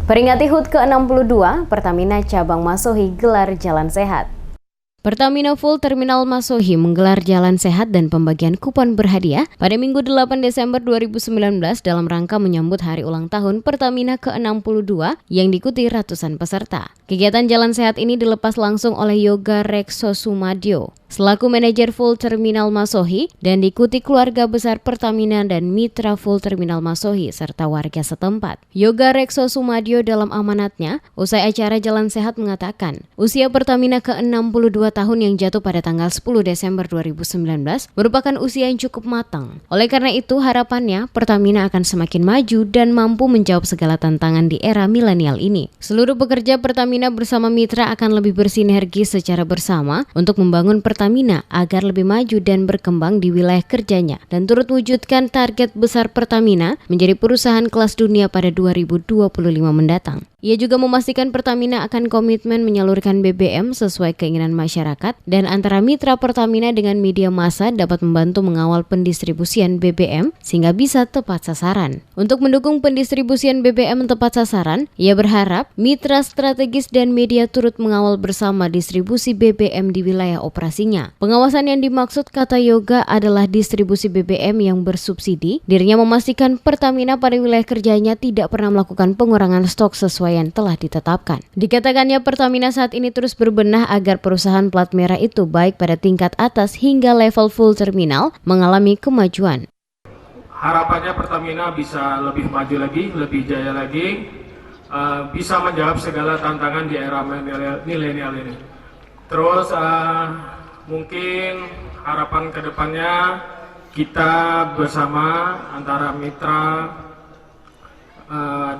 Peringati HUT ke-62, Pertamina Cabang Masohi gelar Jalan Sehat. Pertamina Full Terminal Masohi menggelar Jalan Sehat dan pembagian kupon berhadiah pada Minggu 8 Desember 2019 dalam rangka menyambut hari ulang tahun Pertamina ke-62 yang diikuti ratusan peserta. Kegiatan Jalan Sehat ini dilepas langsung oleh Yoga Rekso Sumadyo selaku manajer Full Terminal Masohi dan diikuti keluarga besar Pertamina dan mitra Full Terminal Masohi serta warga setempat. Yoga Rekso Sumadyo dalam amanatnya usai acara Jalan Sehat mengatakan, usia Pertamina ke-62 tahun yang jatuh pada tanggal 10 Desember 2019 merupakan usia yang cukup matang. Oleh karena itu harapannya Pertamina akan semakin maju dan mampu menjawab segala tantangan di era milenial ini. Seluruh pekerja Pertamina bersama mitra akan lebih bersinergi secara bersama untuk membangun Pertamina agar lebih maju dan berkembang di wilayah kerjanya dan turut wujudkan target besar Pertamina menjadi perusahaan kelas dunia pada 2025 mendatang. Ia juga memastikan Pertamina akan komitmen menyalurkan BBM sesuai keinginan masyarakat dan antara mitra Pertamina dengan media massa dapat membantu mengawal pendistribusian BBM sehingga bisa tepat sasaran. Untuk mendukung pendistribusian BBM tepat sasaran, ia berharap mitra strategis dan media turut mengawal bersama distribusi BBM di wilayah operasinya. Pengawasan yang dimaksud kata Yoga adalah distribusi BBM yang bersubsidi. Dirinya memastikan Pertamina pada wilayah kerjanya tidak pernah melakukan pengurangan stok sesuai yang telah ditetapkan. Dikatakannya Pertamina saat ini terus berbenah agar perusahaan plat merah itu baik pada tingkat atas hingga level full terminal mengalami kemajuan. Harapannya Pertamina bisa lebih maju lagi, lebih jaya lagi, bisa menjawab segala tantangan di era milenial ini. Terus mungkin harapan kedepannya kita bersama antara mitra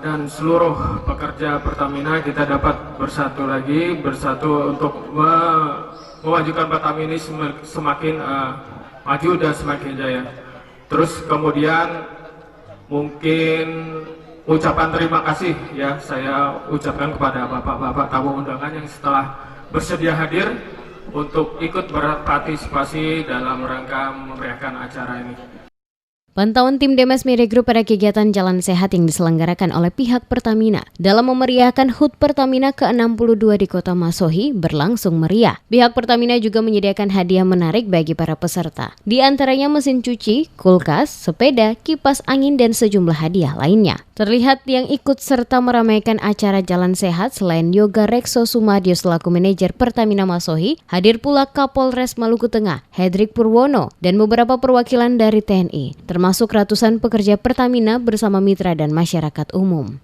dan seluruh pekerja Pertamina kita dapat bersatu untuk memajukan Pertamina ini semakin maju dan semakin jaya. Terus kemudian mungkin ucapan terima kasih ya saya ucapkan kepada bapak-bapak tamu undangan yang setelah bersedia hadir untuk ikut berpartisipasi dalam rangka memeriahkan acara ini. Pantauan tim Demes Media Group pada kegiatan Jalan Sehat yang diselenggarakan oleh pihak Pertamina dalam memeriahkan HUT Pertamina ke-62 di Kota Masohi berlangsung meriah. Pihak Pertamina juga menyediakan hadiah menarik bagi para peserta. Di antaranya mesin cuci, kulkas, sepeda, kipas angin, dan sejumlah hadiah lainnya. Terlihat yang ikut serta meramaikan acara Jalan Sehat selain Yoga Rekso Sumadyo selaku manajer Pertamina Masohi, hadir pula Kapolres Maluku Tengah, Hedrik Purwono, dan beberapa perwakilan dari TNI, termasuk ratusan pekerja Pertamina bersama mitra dan masyarakat umum.